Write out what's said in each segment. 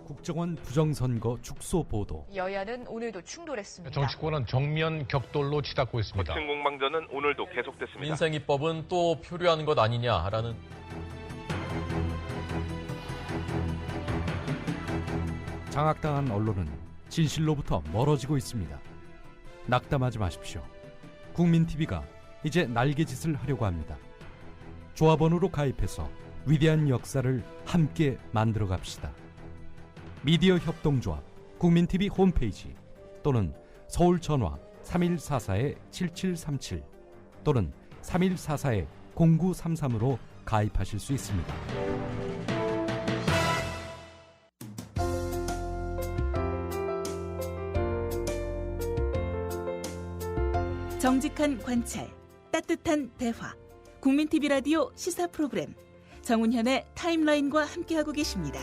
국정원 부정선거 축소 보도. 여야는 오늘도 충돌했습니다. 정치권은 정면 격돌로 치닫고 있습니다. 거친 공방전은 오늘도 계속됐습니다. 민생입법은 또 표류하는 것 아니냐라는. 장악당한 언론은 진실로부터 멀어지고 있습니다. 낙담하지 마십시오. 국민TV가 이제 날개짓을 하려고 합니다. 조합원으로 가입해서 위대한 역사를 함께 만들어 갑시다. 미디어 협동조합 국민TV 홈페이지 또는 서울 전화 3144-7737 또는 3144-0933으로 가입하실 수 있습니다. 정직한 관찰, 따뜻한 대화, 국민TV 라디오 시사 프로그램 정운현의 타임라인과 함께하고 계십니다.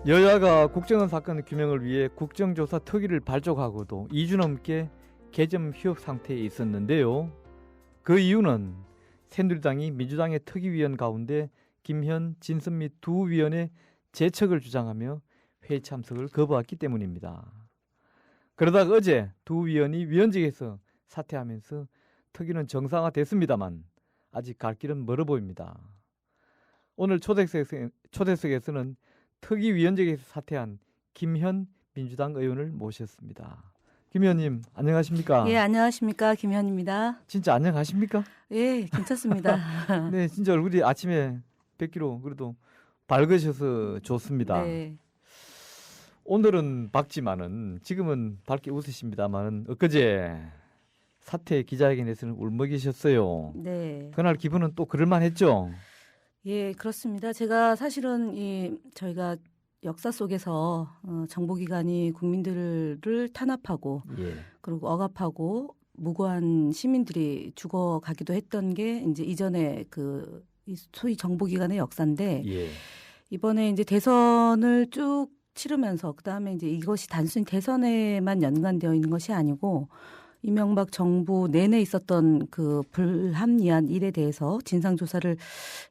여야가 국정원 사건 규명을 위해 국정조사 특위를 발족하고도 2주 넘게 개점 휴업 상태에 있었는데요. 그 이유는 새누리당이 민주당의 특위위원 가운데 김현, 진선미 두 위원의 재척을 주장하며 회의 참석을 거부했기 때문입니다. 그러다가 어제 두 위원이 위원직에서 사퇴하면서 특위는 정상화됐습니다만 아직 갈 길은 멀어 보입니다. 오늘 초대석에서는 특위위원직에서 사퇴한 김현 민주당 의원을 모셨습니다. 김 의원님 안녕하십니까? 예, 안녕하십니까? 김현입니다. 진짜 안녕하십니까? 예, 괜찮습니다. 네, 진짜 얼굴이 아침에 뵙기로 그래도 밝으셔서 좋습니다. 네. 오늘은 밝지만은 지금은 밝게 웃으십니다만은 엊그제 사퇴 기자회견에서는 울먹이셨어요. 네. 그날 기분은 또 그럴만했죠? 예, 그렇습니다. 제가 사실은 저희가 역사 속에서 정보기관이 국민들을 탄압하고 예. 그리고 억압하고 무고한 시민들이 죽어가기도 했던 게 이제 이전에 이 소위 정보기관의 역사인데 예. 이번에 이제 대선을 쭉 치르면서 그다음에 이제 이것이 단순히 대선에만 연관되어 있는 것이 아니고 이명박 정부 내내 있었던 그 불합리한 일에 대해서 진상조사를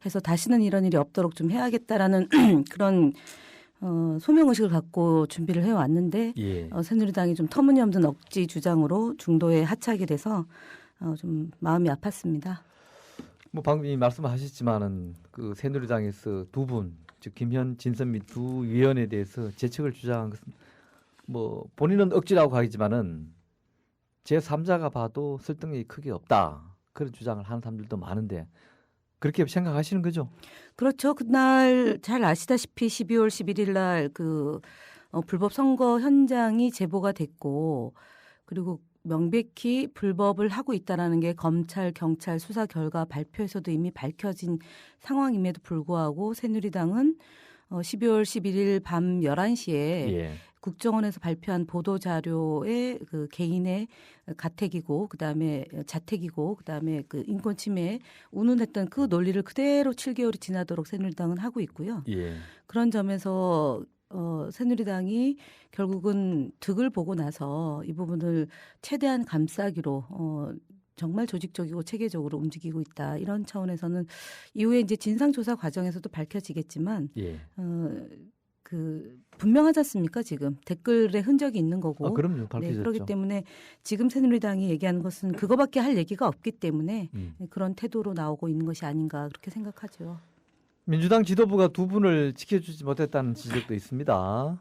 해서 다시는 이런 일이 없도록 좀 해야겠다라는 그런 소명의식을 갖고 준비를 해왔는데 예. 새누리당이 좀 터무니없는 억지 주장으로 중도에 하차하게 돼서 좀 마음이 아팠습니다. 뭐 방금 말씀하셨지만은 그 새누리당에서 두 분, 즉 김현, 진선미 두 위원에 대해서 재척을 주장한 것은 뭐 본인은 억지라고 하겠지만은 제3자가 봐도 설득력이 크게 없다. 그런 주장을 하는 사람들도 많은데 그렇게 생각하시는 거죠? 그렇죠. 그날 잘 아시다시피 12월 11일 날 불법 선거 현장이 제보가 됐고 그리고 명백히 불법을 하고 있다라는 게 검찰, 경찰 수사 결과 발표에서도 이미 밝혀진 상황임에도 불구하고 새누리당은 12월 11일 밤 11시에 예. 국정원에서 발표한 보도 자료에 그 개인의 가택이고 그다음에 자택이고 그다음에 그 인권 침해에 운운했던 그 논리를 그대로 7개월이 지나도록 새누리당은 하고 있고요. 예. 그런 점에서 새누리당이 결국은 득을 보고 나서 이 부분을 최대한 감싸기로 정말 조직적이고 체계적으로 움직이고 있다. 이런 차원에서는 이후에 이제 진상조사 과정에서도 밝혀지겠지만 예. 분명하지 않습니까? 지금 댓글에 흔적이 있는 거고. 그럼요. 밝혀졌죠. 네, 그렇기 때문에 지금 새누리당이 얘기하는 것은 그거밖에 할 얘기가 없기 때문에 그런 태도로 나오고 있는 것이 아닌가 그렇게 생각하죠. 민주당 지도부가 두 분을 지켜주지 못했다는 지적도 있습니다.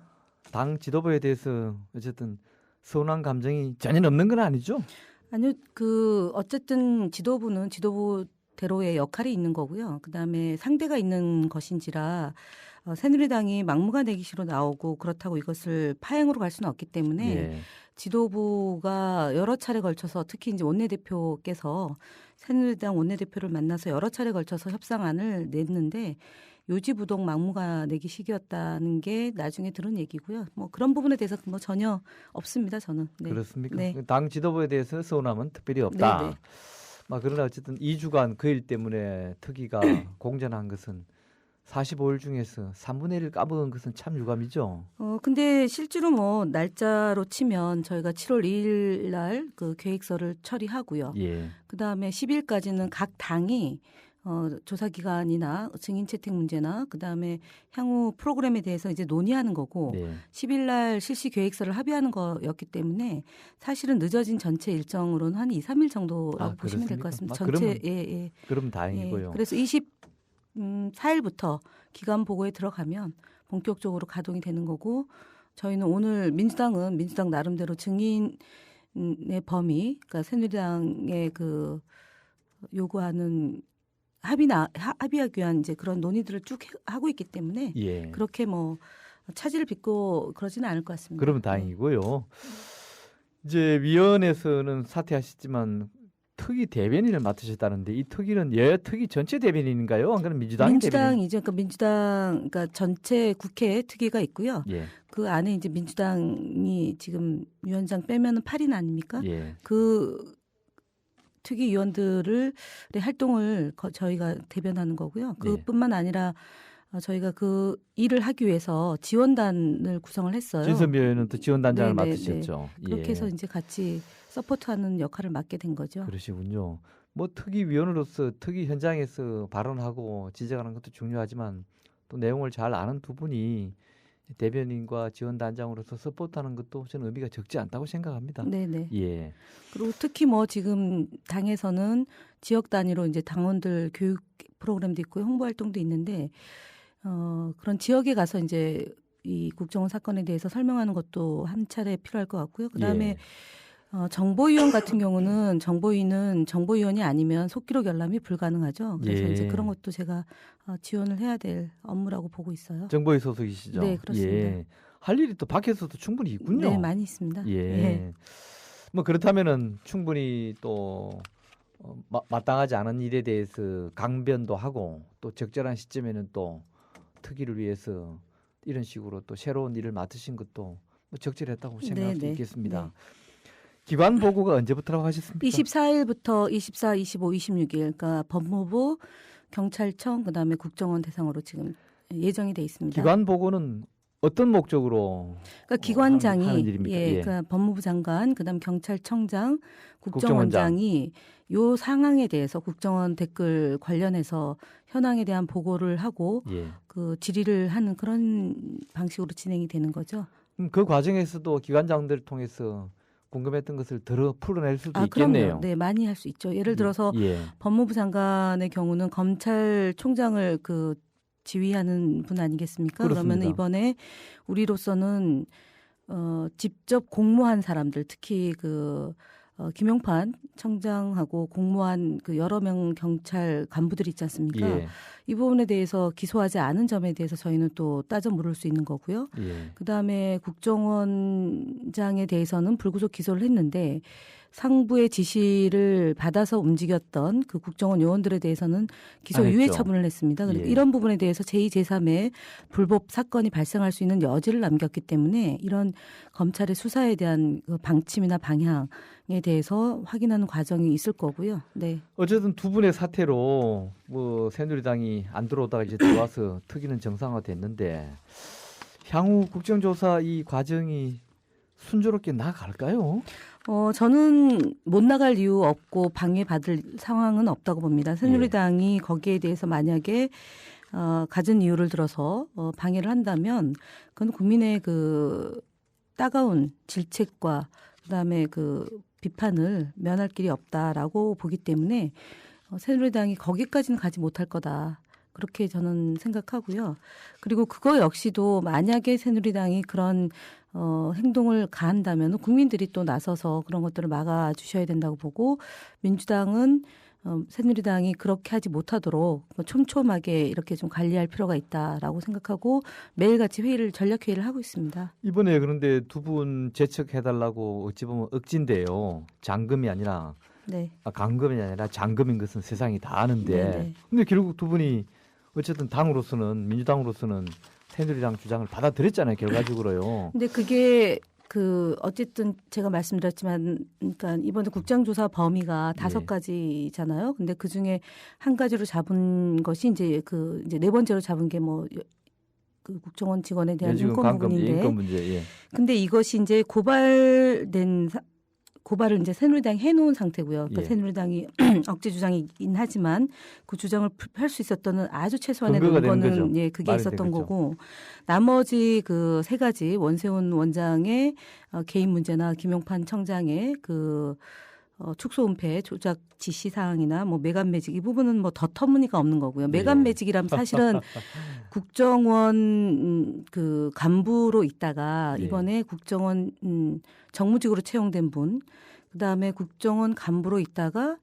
당 지도부에 대해서 어쨌든 서운한 감정이 전혀 없는 건 아니죠? 아니요. 어쨌든 지도부는 지도부대로의 역할이 있는 거고요. 그다음에 상대가 있는 것인지라 새누리당이 막무가내기시로 나오고 그렇다고 이것을 파행으로 갈 수는 없기 때문에 예. 지도부가 여러 차례 걸쳐서 특히 이제 원내대표께서 새누리당 원내대표를 만나서 여러 차례 걸쳐서 협상안을 냈는데 요지부동 막무가내기식이었다는 게 나중에 들은 얘기고요. 뭐 그런 부분에 대해서 뭐 전혀 없습니다. 저는. 네. 그렇습니까? 네. 당 지도부에 대해서 서운함은 특별히 없다. 네네. 그러나 어쨌든 2주간 그 일 때문에 특위가 공전한 것은 45일 중에서 3분의 1을 까먹은 것은 참 유감이죠. 근데 실제로 뭐 날짜로 치면 저희가 7월 2일 날 그 계획서를 처리하고요. 예. 그다음에 10일까지는 각 당이 조사 기간이나 증인 채택 문제나 그다음에 향후 프로그램에 대해서 이제 논의하는 거고 네. 10일 날 실시 계획서를 합의하는 거였기 때문에 사실은 늦어진 전체 일정으로는 한 2, 3일 정도라고 보시면 될 것 같습니다. 전체 예. 그럼 다행이고요. 예. 그래서 24일부터 기간 보고에 들어가면 본격적으로 가동이 되는 거고 저희는 오늘 민주당 나름대로 증인의 범위, 그러니까 새누리당의 그 요구하는 합의하기 위한 이제 그런 논의들을 쭉 하고 있기 때문에 예. 그렇게 뭐 차질을 빚고 그러지는 않을 것 같습니다. 그러면 다행이고요. 이제 위원회에서는 사퇴하셨지만 특위 대변인을 맡으셨다는데 이 특위는 여야 특위 전체 대변인인가요? 안 그러면 민주당 대변인? 민주당이죠. 그러니까 민주당, 그러니까 전체 국회 특위가 있고요. 예. 그 안에 이제 민주당이 지금 위원장 빼면은 8인 아닙니까? 예. 그 특위위원들의 활동을 저희가 대변하는 거고요. 그뿐만 아니라 저희가 그 일을 하기 위해서 지원단을 구성을 했어요. 진선미 의원은 또 지원단장을 네네네. 맡으셨죠. 그렇게 해서 이제 같이 서포트하는 역할을 맡게 된 거죠. 그러시군요. 뭐 특위위원으로서 특위 현장에서 발언하고 지적하는 것도 중요하지만 또 내용을 잘 아는 두 분이 대변인과 지원단장으로서 서포트하는 것도 저는 의미가 적지 않다고 생각합니다. 네네. 예. 그리고 특히 뭐 지금 당에서는 지역 단위로 이제 당원들 교육 프로그램도 있고 홍보 활동도 있는데 그런 지역에 가서 이제 이 국정원 사건에 대해서 설명하는 것도 한 차례 필요할 것 같고요. 그다음에 정보위원 같은 경우는 정보위원이 아니면 속기록 열람이 불가능하죠. 그래서 이제 그런 것도 제가 지원을 해야 될 업무라고 보고 있어요. 정보위 소속이시죠? 네, 그렇습니다. 예. 할 일이 또 밖에서도 충분히 있군요. 네, 많이 있습니다. 예. 예. 뭐 그렇다면은 충분히 또 마땅하지 않은 일에 대해서 강변도 하고 또 적절한 시점에는 또 특위를 위해서 이런 식으로 또 새로운 일을 맡으신 것도 뭐 적절했다고 생각할 수 있겠습니다. 네. 기관 보고가 언제부터라고 하셨습니까? 24일부터 24, 25, 26일 그러니까 법무부, 경찰청 그다음에 국정원 대상으로 지금 예정이 돼 있습니다. 기관 보고는 어떤 목적으로 그러니까 기관장이 하는 일입니까? 예. 그러니까 법무부 장관, 그다음 경찰청장, 국정원장이 요 상황에 대해서 국정원 댓글 관련해서 현황에 대한 보고를 하고 예. 그 질의를 하는 그런 방식으로 진행이 되는 거죠. 그 과정에서도 기관장들을 통해서 궁금했던 것을 풀어낼 수도 있겠네요. 그럼요. 네, 많이 할 수 있죠. 예를 들어서 예. 법무부 장관의 경우는 검찰총장을 그 지휘하는 분 아니겠습니까? 그렇습니다. 그러면 이번에 우리로서는 직접 공모한 사람들, 특히 그 김용판 청장하고 공모한 그 여러 명 경찰 간부들 있지 않습니까? 예. 이 부분에 대해서 기소하지 않은 점에 대해서 저희는 또 따져 물을 수 있는 거고요. 예. 그다음에 국정원장에 대해서는 불구속 기소를 했는데 상부의 지시를 받아서 움직였던 그 국정원 요원들에 대해서는 기소 유예 처분을 했습니다. 그러니까 이런 부분에 대해서 제2, 제3의 불법 사건이 발생할 수 있는 여지를 남겼기 때문에 이런 검찰의 수사에 대한 그 방침이나 방향에 대해서 확인하는 과정이 있을 거고요. 네. 어쨌든 두 분의 사태로 뭐 새누리당이 안 들어오다가 이제 들어와서 특위는 정상화됐는데 향후 국정조사 이 과정이 순조롭게 나갈까요? 저는 못 나갈 이유 없고 방해받을 상황은 없다고 봅니다. 새누리당이 거기에 대해서 만약에 가진 이유를 들어서 방해를 한다면 그건 국민의 그 따가운 질책과 그다음에 그 비판을 면할 길이 없다라고 보기 때문에 새누리당이 거기까지는 가지 못할 거다. 그렇게 저는 생각하고요. 그리고 그거 역시도 만약에 새누리당이 그런 행동을 가한다면 국민들이 또 나서서 그런 것들을 막아주셔야 된다고 보고 민주당은 새누리당이 그렇게 하지 못하도록 촘촘하게 이렇게 좀 관리할 필요가 있다라고 생각하고 매일같이 전략 회의를 하고 있습니다. 이번에 그런데 두 분 제척해달라고 어찌 보면 억지인데요. 장금이 아니라 강금이 아니라 장금인 것은 세상이 다 아는데 근데 결국 두 분이 어쨌든 당으로서는 민주당으로서는 새누리당 주장을 받아들였잖아요. 결과적으로요. 근데 그게 어쨌든 제가 말씀드렸지만, 그러니까 이번에 국정조사 범위가 5가지잖아요. 근데 그 중에 한 가지로 잡은 것이 이제 이제 네 번째로 잡은 게 뭐 그 국정원 직원에 대한 인권 부분인데. 인권 문제. 예. 근데 이것이 이제 고발을 이제 새누리당이 해놓은 상태고요. 그러니까 예. 새누리당이 억지 주장이긴 하지만 그 주장을 할 수 있었던 아주 최소한의 근거가 되는 논거는 거죠. 예, 그게 말이 있었던 되겠죠. 거고 나머지 그 3가지 원세훈 원장의 개인 문제나 김용판 청장의 축소 은폐 조작 지시 사항이나 뭐 매간 매직 이 부분은 뭐 더 터무니가 없는 거고요. 매간 예. 매직이라면 사실은 국정원 그 간부로 있다가 예. 이번에 국정원 정무직으로 채용된 분, 그다음에 국정원 간부로 있다가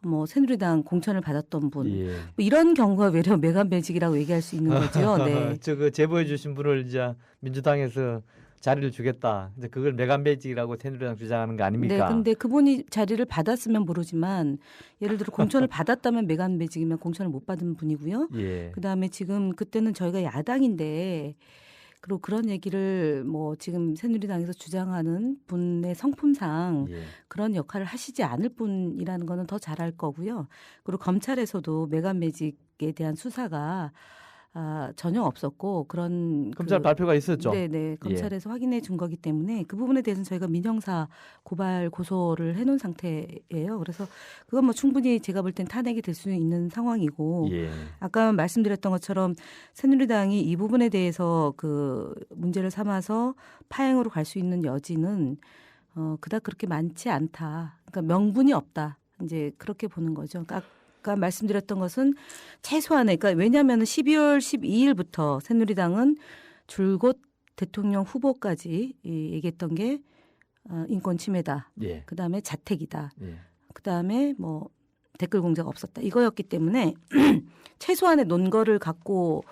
뭐 새누리당 공천을 받았던 분, 예. 뭐 이런 경우가 외려 매간 매직이라고 얘기할 수 있는 거죠. 네. 저 제보해 주신 분을 이제 민주당에서 자리를 주겠다. 이제 그걸 매간매직이라고 새누리당 주장하는 거 아닙니까? 네, 근데 그분이 자리를 받았으면 모르지만 예를 들어 공천을 받았다면 매간 매직이면 공천을 못 받은 분이고요. 예. 그다음에 지금 그때는 저희가 야당인데 그리고 그런 얘기를 뭐 지금 새누리당에서 주장하는 분의 성품상 예. 그런 역할을 하시지 않을 분이라는 거는 더 잘할 거고요. 그리고 검찰에서도 매간 매직에 대한 수사가 전혀 없었고 그런 검찰 발표가 있었죠. 네네 검찰에서 확인해 준 거기 때문에 그 부분에 대해서는 저희가 민형사 고발 고소를 해놓은 상태예요. 그래서 그건 뭐 충분히 제가 볼 땐 탄핵이 될 수 있는 상황이고 예. 아까 말씀드렸던 것처럼 새누리당이 이 부분에 대해서 그 문제를 삼아서 파행으로 갈 수 있는 여지는 그닥 그렇게 많지 않다. 그러니까 명분이 없다. 이제 그렇게 보는 거죠. 그러니까 아까 말씀드렸던 것은 최소한의 그러니까 왜냐하면 12월 12일부터 새누리당은 줄곧 대통령 후보까지 얘기했던 게 인권 침해다. 예. 그다음에 자택이다. 예. 그다음에 뭐 댓글 공작가 없었다. 이거였기 때문에 최소한의 논거를 갖고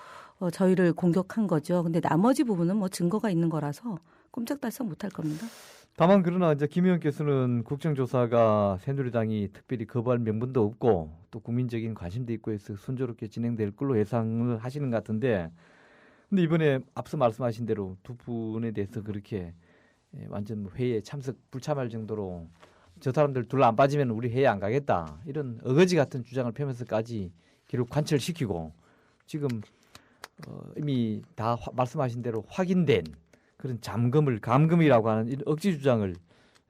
저희를 공격한 거죠. 근데 나머지 부분은 뭐 증거가 있는 거라서 꼼짝달싹 못할 겁니다. 다만 그러나 이제 김 의원께서는 국정조사가 새누리당이 특별히 거부할 명분도 없고 또 국민적인 관심도 있고 해서 순조롭게 진행될 걸로 예상을 하시는 것 같은데 근데 이번에 앞서 말씀하신 대로 두 분에 대해서 그렇게 완전 회의에 불참할 정도로 저 사람들 둘러 안 빠지면 우리 회의 안 가겠다 이런 어거지 같은 주장을 펴면서까지 기록 관철시키고 지금 이미 다 말씀하신 대로 확인된 그런 감금이라고 하는 이런 억지 주장을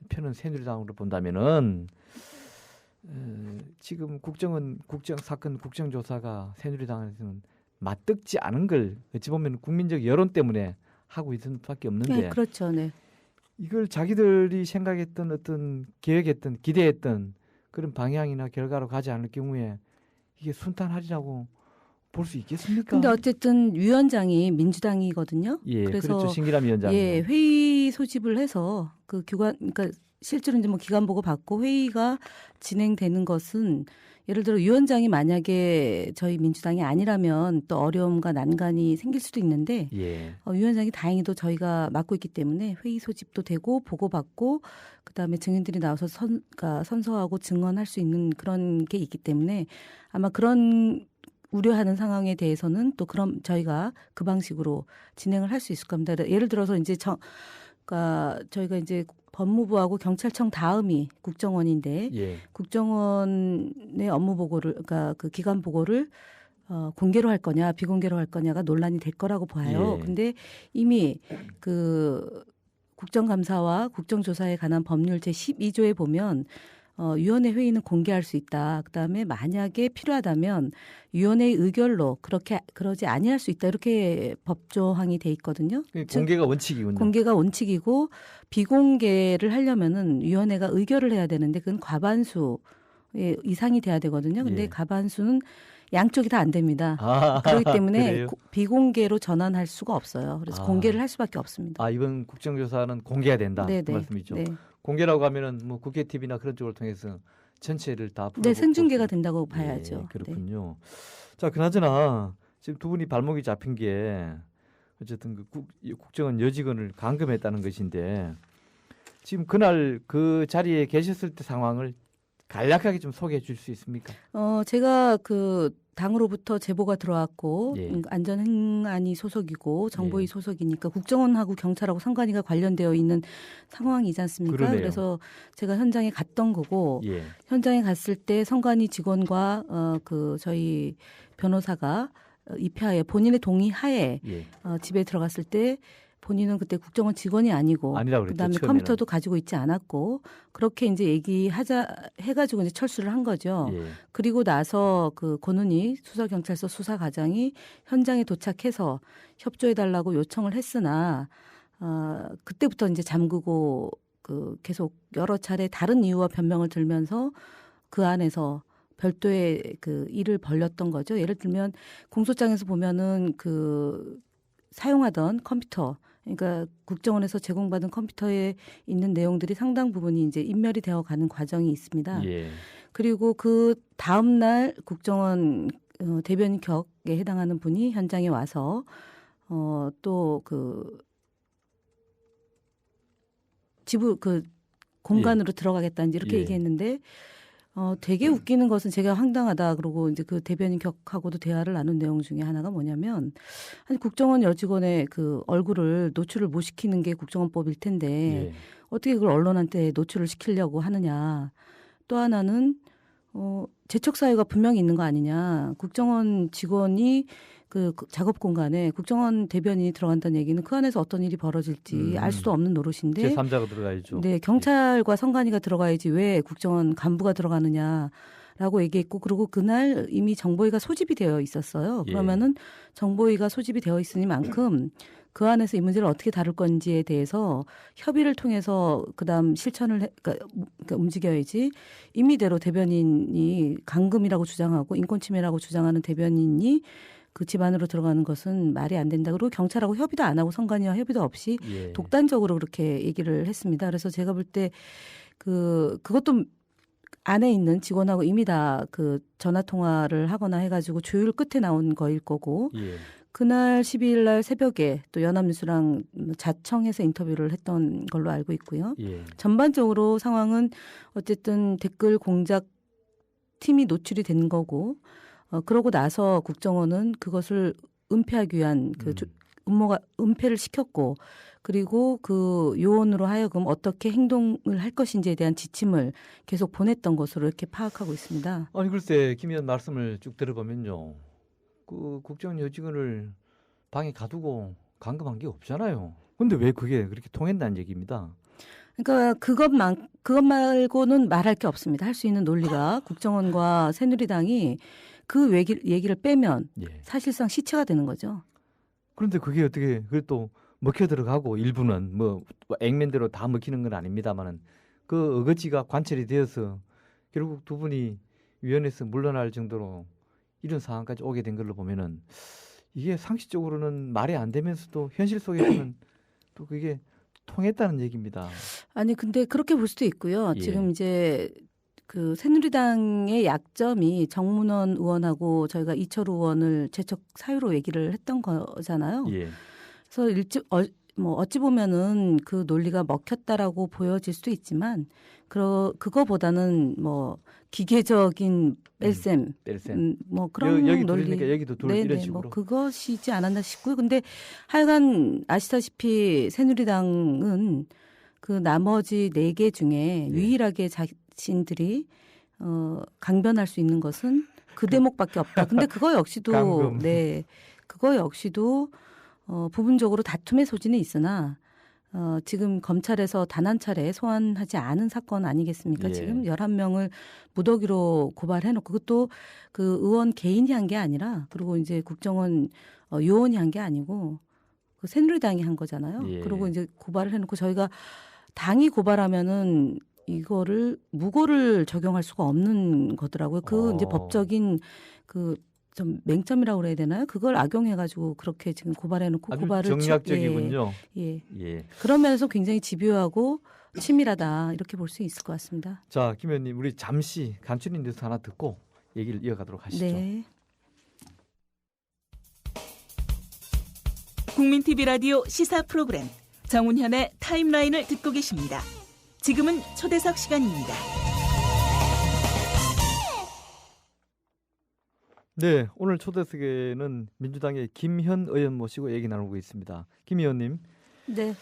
펴는 새누리당으로 본다면은 지금 국정 사건 국정조사가 새누리당에서는 맞듣지 않은 걸 어찌 보면 국민적 여론 때문에 하고 있을 수밖에 없는데 네, 그렇죠. 네. 이걸 자기들이 생각했던 어떤 계획했던 기대했던 그런 방향이나 결과로 가지 않을 경우에 이게 순탄하리라고 볼 수 있겠습니까? 근데 어쨌든 위원장이 민주당이거든요. 예, 그래서 그렇죠. 신기람 위원장. 예, 회의 소집을 해서 그 그러니까 실제로 이제 뭐 기간 보고 받고 회의가 진행되는 것은 예를 들어 위원장이 만약에 저희 민주당이 아니라면 또 어려움과 난관이 생길 수도 있는데 예. 위원장이 다행히도 저희가 맡고 있기 때문에 회의 소집도 되고 보고받고 그다음에 증인들이 나와서 선서하고 증언할 수 있는 그런 게 있기 때문에 아마 그런 우려하는 상황에 대해서는 또 그럼 저희가 그 방식으로 진행을 할 수 있을 겁니다. 예를 들어서 이제 그러니까 저희가 이제 법무부하고 경찰청 다음이 국정원인데 예. 국정원의 업무 보고를 그러니까 그 기간 보고를 공개로 할 거냐 비공개로 할 거냐가 논란이 될 거라고 봐요. 예. 근데 이미 그 국정감사와 국정조사에 관한 법률 제12조에 보면 위원회 회의는 공개할 수 있다. 그다음에 만약에 필요하다면 위원회의 의결로 그러지 아니할 수 있다. 이렇게 법조항이 돼 있거든요. 공개가 원칙이군요. 공개가 원칙이고 비공개를 하려면은 위원회가 의결을 해야 되는데 그건 과반수 이상이 돼야 되거든요. 근데 예. 과반수는 양쪽이 다 안 됩니다. 그렇기 때문에 비공개로 전환할 수가 없어요. 그래서 공개를 할 수밖에 없습니다. 이번 국정조사는 공개해야 된다. 그 말씀이죠. 네. 공개라고 하면은 뭐 국회 TV나 그런 쪽을 통해서 전체를 다 네, 생중계가 된다고 봐야죠. 그렇군요. 네. 자, 그나저나 지금 두 분이 발목이 잡힌 게 어쨌든 그 국정원 여직원을 감금했다는 것인데 지금 그날 그 자리에 계셨을 때 상황을 간략하게 좀 소개해 줄 수 있습니까? 제가 그 당으로부터 제보가 들어왔고 예. 안전행안위 소속이고 정보위 예. 소속이니까 국정원하고 경찰하고 상관이가 관련되어 있는 상황이지 않습니까? 그러네요. 그래서 제가 현장에 갔던 거고 예. 현장에 갔을 때 선관위 직원과 그 저희 변호사가 입회하에 본인의 동의하에 예. 집에 들어갔을 때 본인은 그때 국정원 직원이 아니고 아니라고 그랬죠, 그다음에 처음에는. 컴퓨터도 가지고 있지 않았고 그렇게 이제 얘기하자 해가지고 이제 철수를 한 거죠. 예. 그리고 나서 그 권은희 수서경찰서 수사과장이 현장에 도착해서 협조해달라고 요청을 했으나 그때부터 이제 잠그고 그 계속 여러 차례 다른 이유와 변명을 들면서 그 안에서 별도의 그 일을 벌였던 거죠. 예를 들면 공소장에서 보면은 그 사용하던 컴퓨터, 그러니까 국정원에서 제공받은 컴퓨터에 있는 내용들이 상당 부분이 이제 인멸이 되어 가는 과정이 있습니다. 예. 그리고 그 다음 날 국정원 대변인 격에 해당하는 분이 현장에 와서 또 그 지부 그 공간으로 들어가겠다 이제 이렇게 예. 얘기했는데 되게 웃기는 것은 제가 황당하다 그러고 이제 그 대변인 격하고도 대화를 나눈 내용 중에 하나가 뭐냐면 아니 국정원 여직원의 그 얼굴을 노출을 못 시키는 게 국정원법일 텐데 예. 어떻게 그걸 언론한테 노출을 시키려고 하느냐. 또 하나는 재척 사유가 분명히 있는 거 아니냐. 국정원 직원이 그 작업 공간에 국정원 대변인이 들어간다는 얘기는 그 안에서 어떤 일이 벌어질지 알 수도 없는 노릇인데 제3자가 들어가야죠. 네, 경찰과 선관위가 들어가야지 왜 국정원 간부가 들어가느냐라고 얘기했고 그리고 그날 이미 정보위가 소집이 되어 있었어요. 예. 그러면은 정보위가 소집이 되어 있으니만큼 그 안에서 이 문제를 어떻게 다룰 건지에 대해서 협의를 통해서 그다음 실천을 그러니까 움직여야지 임의대로 대변인이 강금이라고 주장하고 인권침해라고 주장하는 대변인이 그 집 안으로 들어가는 것은 말이 안 된다. 그리고 경찰하고 협의도 안 하고 선관위와 협의도 없이 예. 독단적으로 그렇게 얘기를 했습니다. 그래서 제가 볼 때 그것도 안에 있는 직원하고 이미 다 그 전화 통화를 하거나 해가지고 조율 끝에 나온 거일 거고 예. 그날 12일 날 새벽에 또 연합뉴스랑 자청해서 인터뷰를 했던 걸로 알고 있고요. 예. 전반적으로 상황은 어쨌든 댓글 공작 팀이 노출이 된 거고 그러고 나서 국정원은 그것을 은폐하기 위한 그 음모가 은폐를 시켰고 그리고 그 요원으로 하여금 어떻게 행동을 할 것인지에 대한 지침을 계속 보냈던 것으로 이렇게 파악하고 있습니다. 아니 글쎄 김 의원 말씀을 쭉 들어보면요. 그 국정원 여직원을 방에 가두고 감금한 게 없잖아요. 근데 왜 그게 그렇게 통했다는 얘기입니다. 그러니까 그것 말고는 말할 게 없습니다. 할 수 있는 논리가 국정원과 새누리당이 그 얘기를 빼면 예. 사실상 시체가 되는 거죠. 그런데 그게 어떻게 그또 먹혀 들어가고 일부는 뭐 액면대로 다 먹히는 건 아닙니다만은 그 어거지가 관철이 되어서 결국 두 분이 위원회에서 물러날 정도로 이런 상황까지 오게 된 걸로 보면은 이게 상식적으로는 말이 안 되면서도 현실 속에서는 또 그게 통했다는 얘기입니다. 아니 근데 그렇게 볼 수도 있고요. 예. 지금 이제 그 새누리당의 약점이 정문원 의원하고 저희가 이철우 의원을 재척 사유로 얘기를 했던 거잖아요. 예. 그래서 어찌 보면은 그 논리가 먹혔다라고 보여질 수도 있지만 그거보다는 뭐 기계적인 뺄셈, 뺄셈. 뭐 그런 여기 논리, 둘이니까 여기도 둘 이런 네네, 식으로. 뭐 그것이지 않았나 싶고요. 근데 하여간 아시다시피 새누리당은 그 나머지 4개 중에 유일하게 자신들이 강변할 수 있는 것은 그 대목밖에 없다. 근데 그거 역시도 강금. 네, 그거 역시도 부분적으로 다툼의 소지는 있으나 지금 검찰에서 단 한 차례 소환하지 않은 사건 아니겠습니까? 예. 지금 11명을 무더기로 고발해놓고 그것도 그 의원 개인이 한 게 아니라 그리고 이제 국정원 요원이 한 게 아니고 그 새누리당이 한 거잖아요. 예. 그리고 이제 고발을 해놓고 저희가 당이 고발하면은 이거를 무고를 적용할 수가 없는 거더라고요. 그 이제 법적인 그 좀 맹점이라고 그래야 되나요? 그걸 악용해가지고 그렇게 지금 고발해놓고 아주 고발을 정략적이군요. 예. 예. 그런 면에서 굉장히 집요하고 치밀하다 이렇게 볼 수 있을 것 같습니다. 자, 김 의원님 우리 잠시 간추린 뉴스 하나 듣고 얘기를 이어가도록 하시죠. 네. 국민 TV 라디오 시사 프로그램 정운현의 타임라인을 듣고 계십니다. 지금은 초대석 시간입니다. 네, 오늘 초대석에는 민주당의 김현 의원 모시고 얘기 나누고 있습니다. 김 의원님, 네.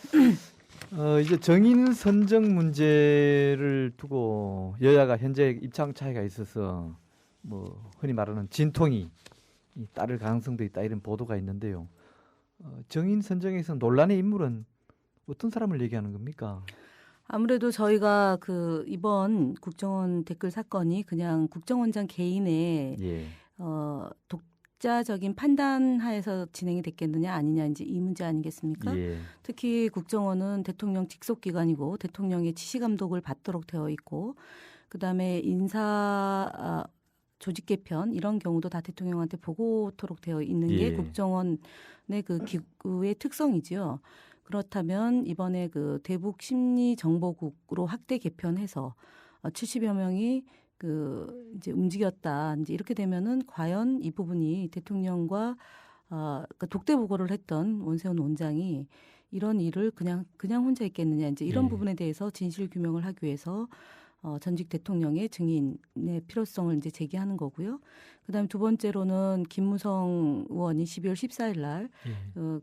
이제 정인 선정 문제를 두고 여야가 현재 입장 차이가 있어서 뭐 흔히 말하는 진통이 따를 가능성도 있다 이런 보도가 있는데요. 정인 선정에서 논란의 인물은 어떤 사람을 얘기하는 겁니까? 아무래도 저희가 이번 국정원 댓글 사건이 그냥 국정원장 개인의 예, 독자적인 판단하에서 진행이 됐겠느냐 아니냐 이제 이 문제 아니겠습니까? 예, 특히 국정원은 대통령 직속 기관이고 대통령의 지시 감독을 받도록 되어 있고 그다음에 인사 조직 개편 이런 경우도 다 대통령한테 보고토록 되어 있는 게 예. 국정원의 그 기구의 특성이지요. 그렇다면 이번에 대북 심리 정보국으로 확대 개편해서 70여 명이 이제 움직였다. 이제 이렇게 되면은 과연 이 부분이 대통령과 그러니까 독대 보고를 했던 원세훈 원장이 이런 일을 그냥 혼자 했겠느냐. 이제 이런 예. 부분에 대해서 진실 규명을 하기 위해서 전직 대통령의 증인의 필요성을 이제 제기하는 거고요. 그다음에 두 번째로는 김무성 의원이 12월 14일 날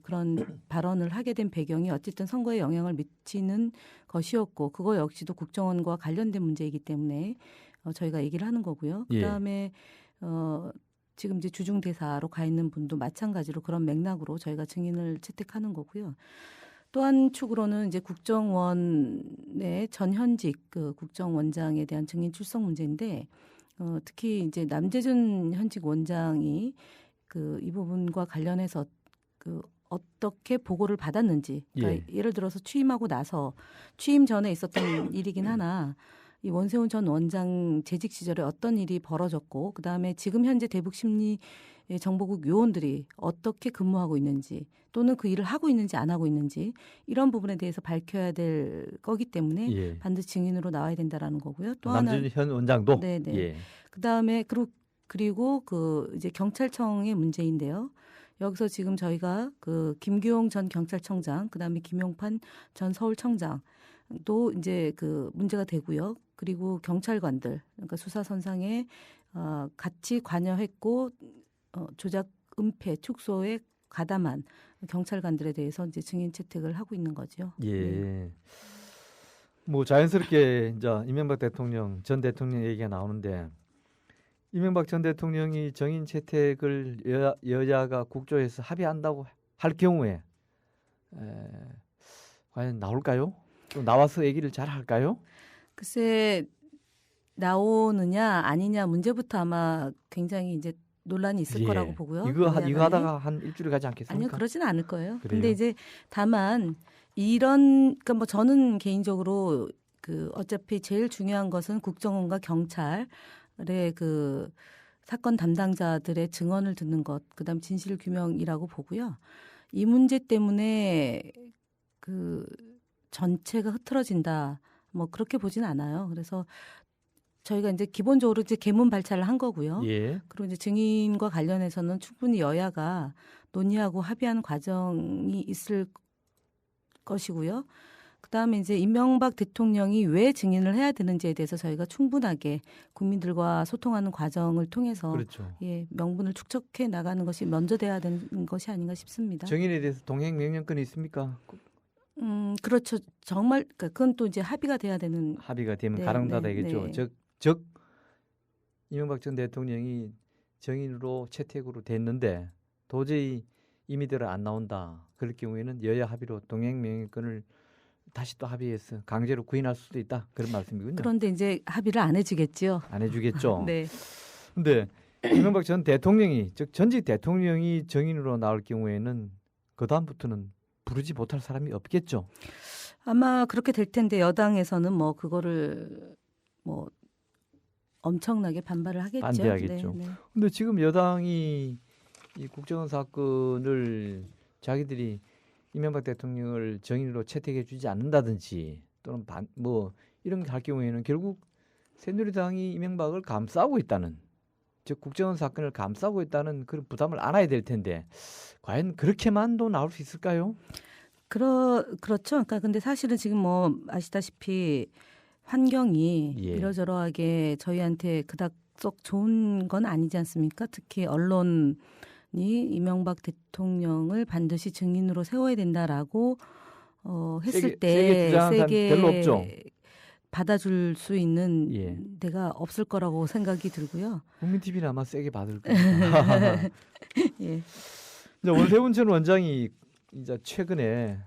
그런 발언을 하게 된 배경이 어쨌든 선거에 영향을 미치는 것이었고 그거 역시도 국정원과 관련된 문제이기 때문에 저희가 얘기를 하는 거고요. 예. 그다음에 지금 이제 주중 대사로 가 있는 분도 마찬가지로 그런 맥락으로 저희가 증인을 채택하는 거고요. 또 한 축으로는 이제 국정원의 전현직 국정원장에 대한 증인 출석 문제인데 특히 이제 남재준 현직 원장이 이 부분과 관련해서 어떻게 보고를 받았는지 그러니까 예를 들어서 취임하고 나서 취임 전에 있었던 일이긴 하나 이 원세훈 전 원장 재직 시절에 어떤 일이 벌어졌고 그다음에 지금 현재 대북심리 정보국 요원들이 어떻게 근무하고 있는지 또는 그 일을 하고 있는지 안 하고 있는지 이런 부분에 대해서 밝혀야 될 거기 때문에 예. 반드시 증인으로 나와야 된다라는 거고요. 또 남준 현 원장도. 네네. 예. 그다음에 그리고 이제 경찰청의 문제인데요. 여기서 지금 저희가 김규용 전 경찰청장, 그다음에 김용판 전 서울청장도 이제 문제가 되고요. 그리고 경찰관들, 그러니까 수사선상에 같이 관여했고 조작, 은폐, 축소에 가담한 경찰관들에 대해서 이제 증인 채택을 하고 있는 거죠. 예. 네. 뭐 자연스럽게 이제 이명박 대통령 전 대통령 얘기가 나오는데 이명박 전 대통령이 정인 채택을 여야가 국조에서 합의한다고 할 경우에 과연 나올까요? 또 나와서 얘기를 잘 할까요? 글쎄 나오느냐 아니냐 문제부터 아마 굉장히 이제 논란이 있을 예. 거라고 보고요. 이거 여야간에. 하다가 한 일주일 가지 않겠습니까? 아니요, 그러지는 않을 거예요. 그래요? 근데 이제 다만 그러니까 뭐 저는 개인적으로 어차피 제일 중요한 것은 국정원과 경찰의 사건 담당자들의 증언을 듣는 것, 그다음 진실 규명이라고 보고요. 이 문제 때문에 전체가 흐트러진다. 뭐 그렇게 보진 않아요. 그래서 저희가 이제 기본적으로 이제 개문 발차를 한 거고요. 예. 그리고 이제 증인과 관련해서는 충분히 여야가 논의하고 합의하는 과정이 있을 것이고요. 그다음에 이제 이명박 대통령이 왜 증인을 해야 되는지에 대해서 저희가 충분하게 국민들과 소통하는 과정을 통해서 그렇죠. 명분을 축적해 나가는 것이 먼저 돼야 되는 것이 아닌가 싶습니다. 정인에 대해서 동행 명령권이 있습니까? 그렇죠. 정말 그건 또 이제 합의가 돼야 되는 합의가 되면 네, 가능하다겠죠. 네. 즉 이명박 전 대통령이 정인으로 채택으로 됐는데 도저히 임의대로 안 나온다. 그럴 경우에는 여야 합의로 동행 명령권을 다시 또 합의해서 강제로 구인할 수도 있다. 그런 말씀이군요. 그런데 이제 합의를 안 해주겠죠. 안 해주겠죠. 네. 근데 이명박 전 대통령이 즉 전직 대통령이 정인으로 나올 경우에는 그 다음부터는 부르지 못할 사람이 없겠죠. 아마 그렇게 될 텐데 여당에서는 뭐 그거를 뭐 엄청나게 반발을 하겠죠. 반대하겠죠. 네, 네. 근데 지금 여당이 이 국정원 사건을 자기들이 이명박 대통령을 정인으로 채택해 주지 않는다든지 또는 뭐 이런 게 할 경우에는 결국 새누리당이 이명박을 감싸고 있다는 즉 국정원 사건을 감싸고 있다는 그런 부담을 안아야 될 텐데 과연 그렇게만도 나올 수 있을까요? 그렇죠. 그러니까 근데 사실은 지금 뭐 아시다시피 환경이 예. 이러저러하게 저희한테 그닥 썩 좋은 건 아니지 않습니까? 특히 언론이 이명박 대통령을 반드시 증인으로 세워야 된다라고 했을 세게 주장하는 사람 별로 없죠. 받아줄 수 있는 예. 데가 없을 거라고 생각이 들고요. 국민TV는 아마 세게 받을 겁니다. 예. 이제 원세훈 전 원장이 이제 최근에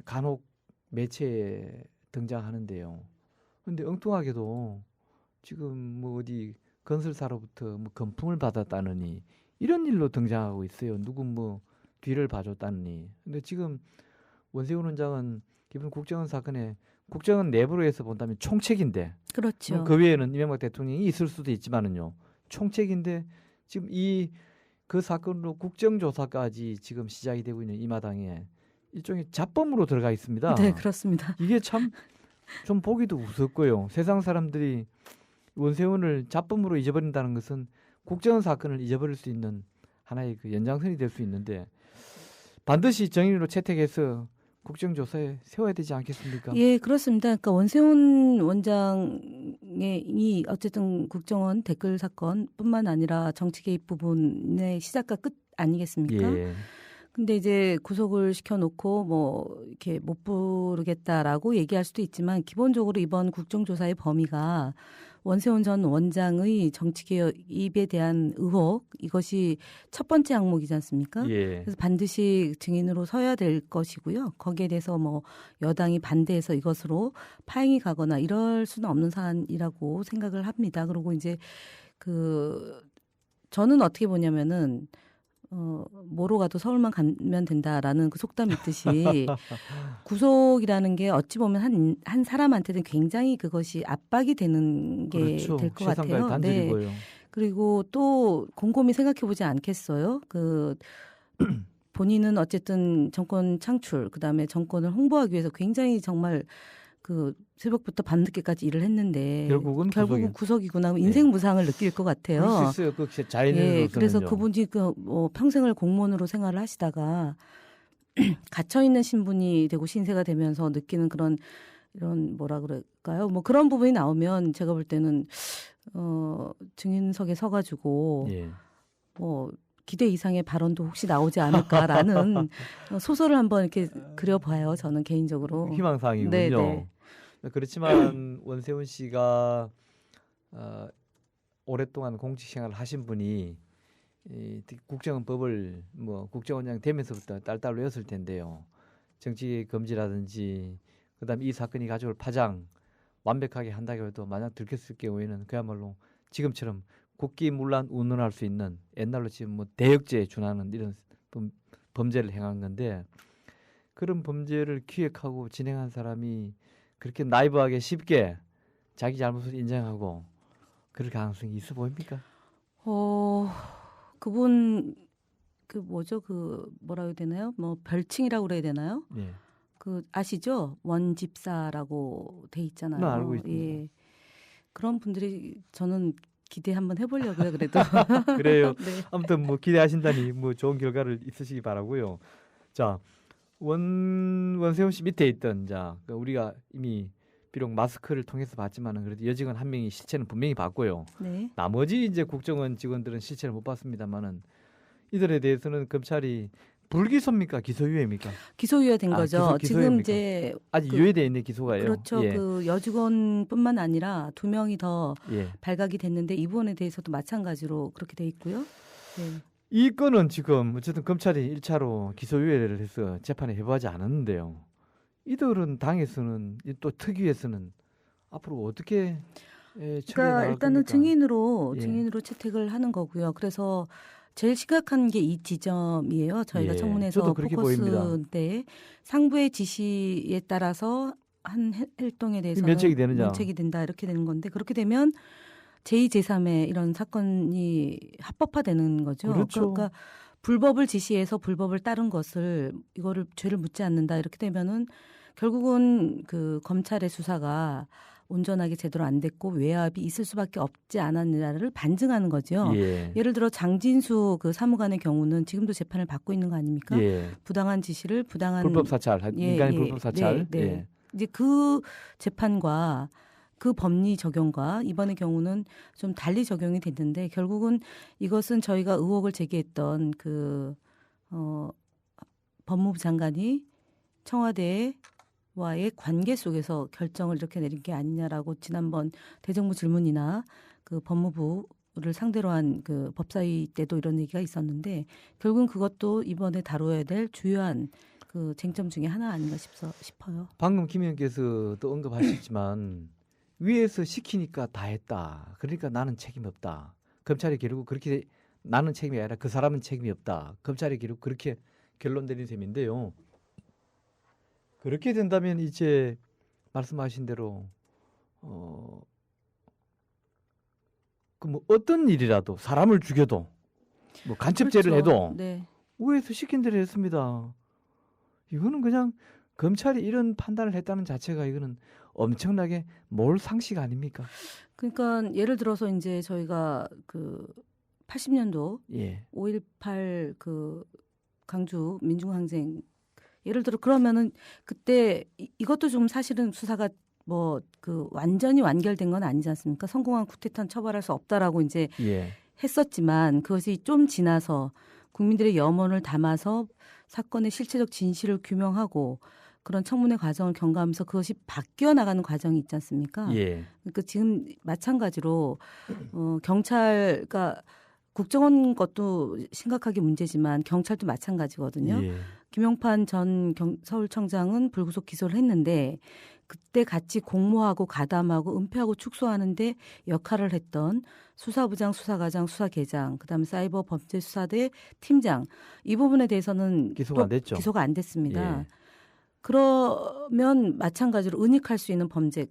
간혹 매체에 등장하는데요. 그런데 엉뚱하게도 지금 뭐 어디 건설사로부터 뭐 금품을 받았다느니 이런 일로 등장하고 있어요. 누구 뭐 뒤를 봐줬다느니. 근데 지금 원세훈 원장은 기본 국정원 사건에 국정원 내부로 해서 본다면 총책인데, 그렇죠. 그 외에는 이명박 대통령이 있을 수도 있지만은요, 총책인데 지금 그 사건으로 국정조사까지 지금 시작이 되고 있는 이 마당에 일종의 잡범으로 들어가 있습니다. 네, 그렇습니다. 이게 참 좀 보기도 우습고요. 세상 사람들이 원세훈을 잡범으로 잊어버린다는 것은 국정원 사건을 잊어버릴 수 있는 하나의 그 연장선이 될 수 있는데 반드시 정인으로 채택해서 국정조사에 세워야 되지 않겠습니까? 예, 그렇습니다. 그러니까 원세훈 원장이 어쨌든 국정원 댓글 사건뿐만 아니라 정치 개입 부분의 시작과 끝 아니겠습니까? 예. 근데 이제 구속을 시켜놓고 뭐 이렇게 못 부르겠다라고 얘기할 수도 있지만 기본적으로 이번 국정조사의 범위가 원세훈 전 원장의 정치 개입에 대한 의혹, 이것이 첫 번째 항목이지 않습니까? 예. 그래서 반드시 증인으로 서야 될 것이고요. 거기에 대해서 뭐 여당이 반대해서 이것으로 파행이 가거나 이럴 수는 없는 사안이라고 생각을 합니다. 그리고 이제 저는 어떻게 보냐면은 뭐로 가도 서울만 가면 된다라는 그 속담 있듯이 구속이라는 게 어찌 보면 한 사람한테는 굉장히 그것이 압박이 되는 게 그렇죠. 될 것 세상까지 같아요. 단절이고요. 그리고 또 곰곰이 생각해 보지 않겠어요? 본인은 어쨌든 정권 창출, 그다음에 정권을 홍보하기 위해서 굉장히 정말 새벽부터 밤늦게까지 일을 했는데 결국은 구속이구나 인생 무상을 느낄 것 같아요. 그럴 수 있어요. 그 자연인으로서는요. 예, 그래서 그분이 평생을 공무원으로 생활을 하시다가 갇혀 있는 신분이 되고 신세가 되면서 느끼는 이런 뭐라 그럴까요? 뭐 그런 부분이 나오면 제가 볼 때는 증인석에 서가지고 예. 뭐 기대 이상의 발언도 혹시 나오지 않을까라는 소설을 한번 이렇게 그려봐요. 저는 개인적으로. 희망사항이군요. 네네. 그렇지만 원세훈 씨가 오랫동안 공직 생활을 하신 분이 국정원법을 국정원장 되면서부터 딸딸 외웠을 텐데요. 정치 금지라든지 그다음에 이 사건이 가져올 파장 완벽하게 한다고 해도 만약 들켰을 경우에는 그야말로 지금처럼 국기문란 운운할 수 있는 옛날로 지금 대역죄에 준하는 이런 범죄를 행한 건데 그런 범죄를 기획하고 진행한 사람이 그렇게 나이브하게 쉽게 자기 잘못을 인정하고 그럴 가능성이 있어 보입니까? 그분 뭐라고 해야 되나요? 뭐 별칭이라고 그래야 되나요? 예. 아시죠? 원집사라고 돼 있잖아요. 알고 있습니다. 예. 그런 분들이 저는 기대 한번 해보려고요. 그래도 그래요. 네. 아무튼 기대하신다니 좋은 결과를 있으시기 바라고요. 자, 원세훈 씨 밑에 있던 우리가 이미 비록 마스크를 통해서 봤지만은 그래도 여직원 한 명이 실체는 분명히 봤고요. 네. 나머지 이제 국정원 직원들은 실체를 못 봤습니다만은 이들에 대해서는 검찰이 불기소입니까? 기소유예입니까? 기소유예된 거죠. 지금 이제 아직 유예돼 있는 기소가요. 그렇죠. 예. 여직원뿐만 아니라 2명이 더 예. 발각이 됐는데 이 부분에 대해서도 마찬가지로 그렇게 돼 있고요. 네. 이 건은 지금 어쨌든 검찰이 1차로 기소유예를 해서 재판에 해부하지 않았는데요. 이들은 당에서는 또 특위에서는 앞으로 어떻게 그러니까 일단은 증인으로 채택을 하는 거고요. 그래서 제일 심각한 게 이 지점이에요. 저희가 청문회에서 포커스인데 상부의 지시에 따라서 한 활동에 대해서 면책이 된다 이렇게 되는 건데 그렇게 되면 제2, 제3의 이런 사건이 합법화되는 거죠. 그렇죠. 그러니까 불법을 지시해서 불법을 따른 것을 이거를 죄를 묻지 않는다 이렇게 되면은 결국은 검찰의 수사가 온전하게 제대로 안 됐고 외압이 있을 수밖에 없지 않았느냐를 반증하는 거죠. 예. 예를 들어 장진수 사무관의 경우는 지금도 재판을 받고 있는 거 아닙니까? 예. 부당한 지시를 불법 사찰, 인간의 불법 사찰. 네. 이제 그 재판과 그 법리 적용과 이번의 경우는 좀 달리 적용이 됐는데 결국은 이것은 저희가 의혹을 제기했던 법무부 장관이 청와대와의 관계 속에서 결정을 이렇게 내린 게 아니냐라고 지난번 대정부 질문이나 그 법무부를 상대로 한 그 법사위 때도 이런 얘기가 있었는데 결국은 그것도 이번에 다뤄야 될 주요한 그 쟁점 중에 하나 아닌가 싶어요. 방금 김 의원께서도 언급하셨지만 위에서 시키니까 다 했다. 그러니까 나는 책임 없다. 검찰이 결국 그렇게 나는 책임이 아니라 그 사람은 책임이 없다. 검찰이 결국 그렇게 결론 내린 셈인데요. 그렇게 된다면 이제 말씀하신 대로 그 뭐 어떤 일이라도 사람을 죽여도 뭐 간첩죄를 그렇죠. 해도 네. 위에서 시킨 대로 했습니다. 이거는 그냥 검찰이 이런 판단을 했다는 자체가 이거는 엄청나게 몰 상식 아닙니까? 그러니까 예를 들어서 이제 저희가 그 80년도 예. 5.18 그 강주 민중항쟁 예를 들어 그러면은 그때 이것도 좀 사실은 수사가 뭐 그 완전히 완결된 건 아니지 않습니까? 성공한 쿠데타는 처벌할 수 없다라고 이제 예. 했었지만 그것이 좀 지나서 국민들의 염원을 담아서 사건의 실체적 진실을 규명하고 그런 청문회 과정을 경과하면서 그것이 바뀌어 나가는 과정이 있지 않습니까? 예. 그러니까 지금 마찬가지로 경찰, 그러니까 국정원 것도 심각하게 문제지만 경찰도 마찬가지거든요. 예. 김용판 전 서울청장은 불구속 기소를 했는데 그때 같이 공모하고 가담하고 은폐하고 축소하는데 역할을 했던 수사부장, 수사과장, 수사계장, 그다음에 사이버 범죄수사대 팀장 이 부분에 대해서는 기소가 안 됐죠. 기소가 안 됐습니다. 예. 그러면 마찬가지로 은닉할 수 있는 범죄,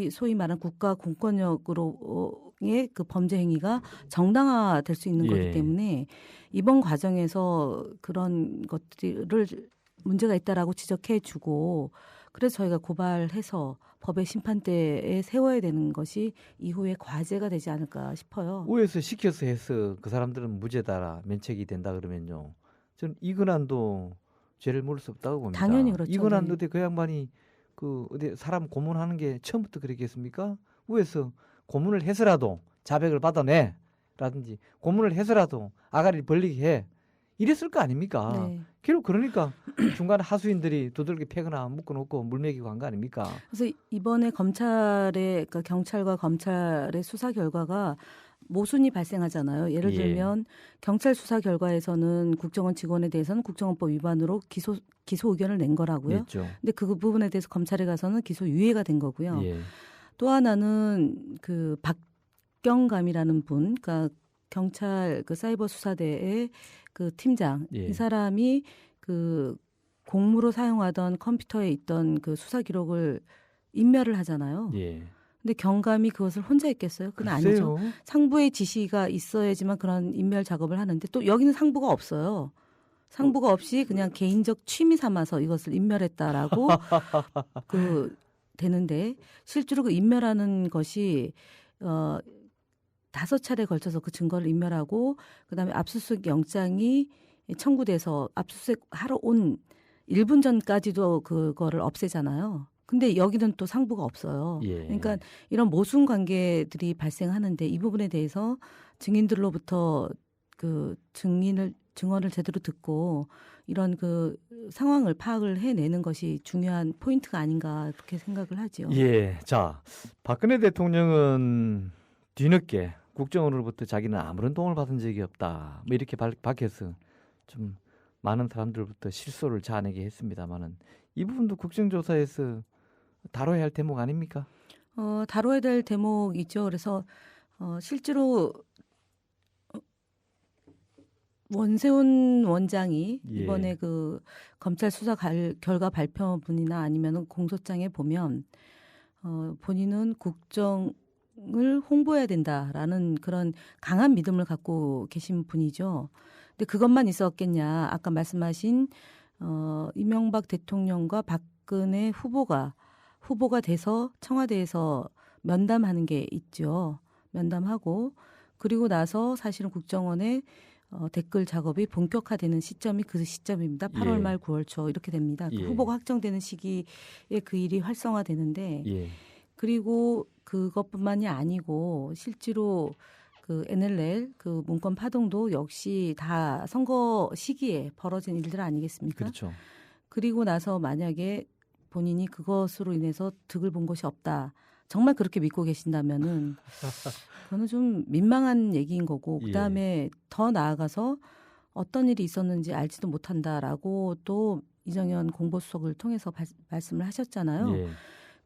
소위 말하는 국가 공권력으로의 그 범죄 행위가 정당화될 수 있는 예. 거기 때문에 이번 과정에서 그런 것들을 문제가 있다라고 지적해주고 그래서 저희가 고발해서 법의 심판대에 세워야 되는 것이 이후에 과제가 되지 않을까 싶어요. 위에서 시켜서 해서 그 사람들은 무죄다 면책이 된다 그러면요. 저는 이건환도 죄를 물을 수 없다고 봅니다. 당연히 그렇죠. 이건환 네. 어디 그 양반이 그 어디 사람 고문하는 게 처음부터 그랬겠습니까? 위에서 고문을 해서라도 자백을 받아내라든지 고문을 해서라도 아가리를 벌리게 해 이랬을 거 아닙니까? 네. 결국 그러니까 중간 하수인들이 두들겨 패거나 묶어놓고 물먹이고 한 거 아닙니까? 그래서 이번에 그러니까 경찰과 검찰의 수사 결과가 모순이 발생하잖아요. 예를 예. 들면 경찰 수사 결과에서는 국정원 직원에 대해서는 국정원법 위반으로 기소 의견을 낸 거라고요. 냈죠. 근데 그 부분에 대해서 검찰에 가서는 기소 유예가 된 거고요. 예. 또 하나는 그 박경감이라는 분, 그러니까 경찰 그 사이버 수사대의 그 팀장, 예. 이 사람이 그 공무로 사용하던 컴퓨터에 있던 그 수사 기록을 인멸을 하잖아요. 예. 근데 경감이 그것을 혼자 했겠어요? 그건 아니죠. 글쎄요. 상부의 지시가 있어야지만 그런 인멸 작업을 하는데 또 여기는 상부가 없어요. 상부가 없이 그냥 개인적 취미 삼아서 이것을 인멸했다라고 그 되는데 실제로 그 인멸하는 것이 5차례에 걸쳐서 그 증거를 인멸하고 그다음에 압수수색 영장이 청구돼서 압수수색 하러 온 1분 전까지도 그거를 없애잖아요. 근데 여기는 또 상부가 없어요. 예. 그러니까 이런 모순 관계들이 발생하는데 이 부분에 대해서 증인들로부터 그 증언을 제대로 듣고 이런 그 상황을 파악을 해내는 것이 중요한 포인트가 아닌가 그렇게 생각을 하죠. 예. 자, 박근혜 대통령은 뒤늦게 국정원으로부터 자기는 아무런 도움을 받은 적이 없다. 뭐 이렇게 밝혀서 좀 많은 사람들부터 실소를 자아내게 했습니다만은 이 부분도 국정조사에서 다뤄야 할 대목 아닙니까? 다뤄야 될 대목이죠. 그래서 실제로 원세훈 원장이 예. 이번에 그 검찰 수사 결과 발표문이나 아니면 공소장에 보면 본인은 국정을 홍보해야 된다라는 그런 강한 믿음을 갖고 계신 분이죠. 근데 그것만 있었겠냐? 아까 말씀하신 이명박 대통령과 박근혜 후보가 돼서 청와대에서 면담하는 게 있죠. 면담하고 그리고 나서 사실은 국정원의 댓글 작업이 본격화되는 시점이 그 시점입니다. 8월 예. 말 9월 초 이렇게 됩니다. 예. 후보가 확정되는 시기에 그 일이 활성화되는데 예. 그리고 그것뿐만이 아니고 실제로 그 NLL 그 문건 파동도 역시 다 선거 시기에 벌어진 일들 아니겠습니까? 그렇죠. 그리고 나서 만약에 본인이 그것으로 인해서 득을 본 것이 없다. 정말 그렇게 믿고 계신다면은 그거는 좀 민망한 얘기인 거고 그다음에 더 나아가서 어떤 일이 있었는지 알지도 못한다라고 또 이정현 공보수석을 통해서 말씀을 하셨잖아요. 예.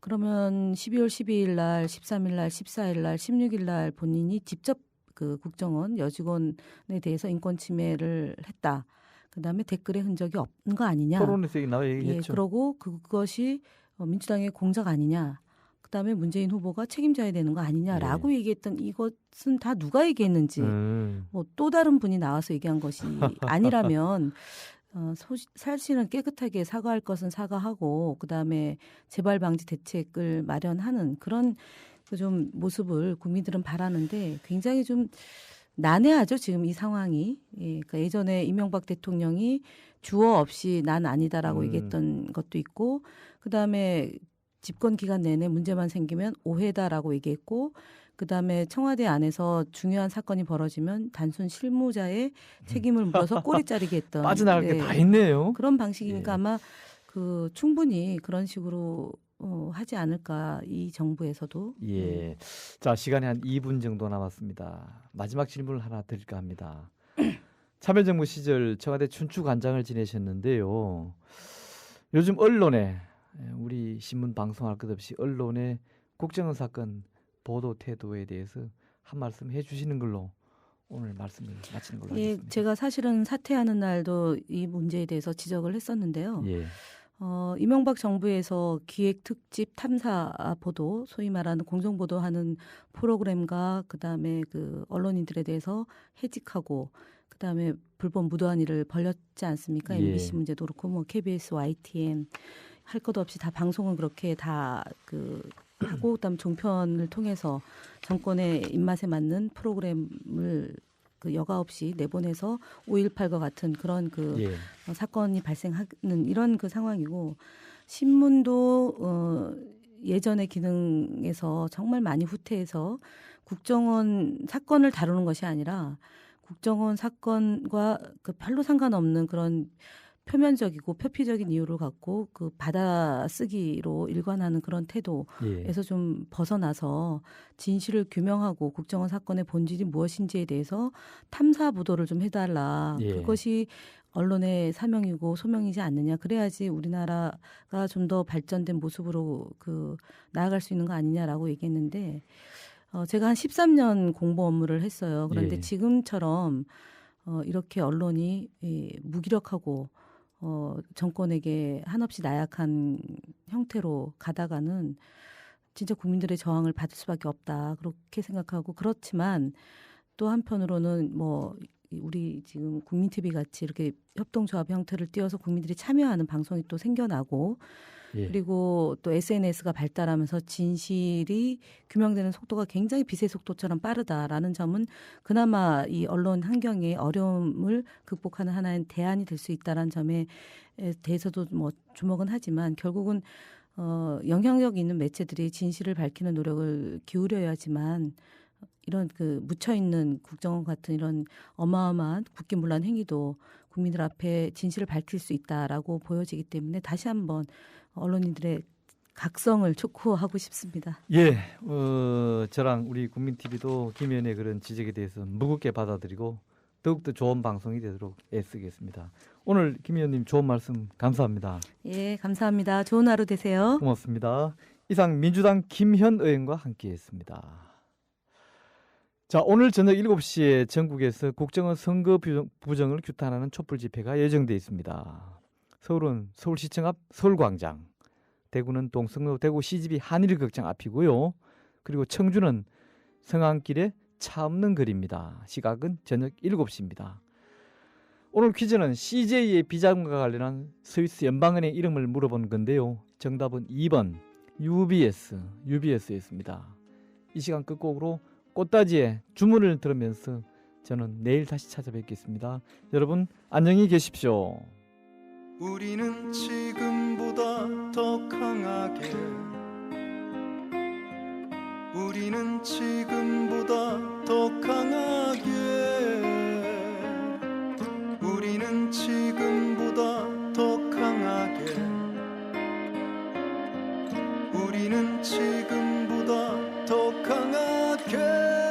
그러면 12월 12일 날, 13일 날, 14일 날, 16일 날 본인이 직접 그 국정원 여직원에 대해서 인권 침해를 했다. 그다음에 댓글에 흔적이 없는 거 아니냐. 토론에서 나와 얘기했죠. 그러고 그것이 민주당의 공작 아니냐. 그다음에 문재인 후보가 책임져야 되는 거 아니냐라고 얘기했던 이것은 다 누가 얘기했는지 뭐 또 다른 분이 나와서 얘기한 것이 아니라면 사실은 깨끗하게 사과할 것은 사과하고 그다음에 재발 방지 대책을 마련하는 그런 좀 모습을 국민들은 바라는데 굉장히 좀 난해하죠 지금 이 상황이. 그러니까 예전에 이명박 대통령이 주어 없이 난 아니다라고 얘기했던 것도 있고 그다음에 집권 기간 내내 문제만 생기면 오해다라고 얘기했고 그다음에 청와대 안에서 중요한 사건이 벌어지면 단순 실무자의 책임을 물어서 꼬리 자르게 했던 빠져나갈 게 다 있네요. 그런 방식이니까 아마 그 충분히 그런 식으로 하지 않을까 이 정부에서도. 예. 자, 시간이 한 2분 정도 남았습니다. 마지막 질문을 하나 드릴까 합니다. 참여정부 시절 청와대 춘추관장을 지내셨는데요. 요즘 언론에 우리 신문 방송할 것 없이 언론의 국정원 사건 보도 태도에 대해서 한 말씀 해주시는 걸로 오늘 말씀을 마치는 걸로 하겠습니다. 제가 사실은 사퇴하는 날도 이 문제에 대해서 지적을 했었는데요. 예. 이명박 정부에서 기획 특집 탐사 보도, 소위 말하는 공정 보도하는 프로그램과 그다음에 그 언론인들에 대해서 해직하고 그다음에 불법 무도한 일을 벌였지 않습니까? MBC 문제도 그렇고 뭐 KBS, YTN 할 것 없이 다 방송은 그렇게 다 하고 그다음 종편을 통해서 정권의 입맛에 맞는 프로그램을 그 여과 없이 내보내서 5.18과 같은 그런 사건이 발생하는 이런 그 상황이고 신문도 예전의 기능에서 정말 많이 후퇴해서 국정원 사건을 다루는 것이 아니라 국정원 사건과 그 별로 상관없는 그런 표면적이고 표피적인 이유를 갖고 그 받아쓰기로 일관하는 그런 태도에서 좀 벗어나서 진실을 규명하고 국정원 사건의 본질이 무엇인지에 대해서 탐사 보도를 좀 해달라. 그것이 언론의 사명이고 소명이지 않느냐. 그래야지 우리나라가 좀 더 발전된 모습으로 나아갈 수 있는 거 아니냐라고 얘기했는데 제가 한 13년 공보 업무를 했어요. 그런데 지금처럼 이렇게 언론이 무기력하고 정권에게 한없이 나약한 형태로 가다가는 진짜 국민들의 저항을 받을 수밖에 없다. 그렇게 생각하고 그렇지만 또 한편으로는 뭐 우리 지금 국민TV 같이 이렇게 협동조합 형태를 띄워서 국민들이 참여하는 방송이 또 생겨나고 그리고 또 SNS가 발달하면서 진실이 규명되는 속도가 굉장히 빛의 속도처럼 빠르다라는 점은 그나마 이 언론 환경의 어려움을 극복하는 하나의 대안이 될 수 있다라는 점에 대해서도 뭐 주목은 하지만 결국은 영향력 있는 매체들이 진실을 밝히는 노력을 기울여야지만 이런 묻혀있는 국정원 같은 이런 어마어마한 국기문란 행위도 국민들 앞에 진실을 밝힐 수 있다라고 보여지기 때문에 다시 한번 언론인들의 각성을 촉구하고 싶습니다. 저랑 우리 국민TV도 김 의원의 그런 지적에 대해서 무겁게 받아들이고 더욱더 좋은 방송이 되도록 애쓰겠습니다. 오늘 김 의원님 좋은 말씀 감사합니다. 감사합니다. 좋은 하루 되세요. 고맙습니다. 이상 민주당 김현 의원과 함께했습니다. 자, 오늘 저녁 7시에 전국에서 국정원 선거 부정을 규탄하는 촛불 집회가 예정돼 있습니다. 서울은 서울시청 앞 서울광장, 대구는 동성로 대구 CGV 한일극장 앞이고요. 그리고 청주는 성안길의 차 없는 거리입니다. 시각은 저녁 7시입니다. 오늘 퀴즈는 CJ의 비자금과 관련한 스위스 연방은행 이름을 물어본 건데요. 정답은 2번 UBS였습니다. 이 시간 끝곡으로 꽃다지의 주문을 들으면서 저는 내일 다시 찾아뵙겠습니다. 여러분 안녕히 계십시오. 우리는 지금보다 더 강하게 우리는 지금보다 더 강하게 우리는 지금보다 더 강하게 우리는 지금보다 더 강하게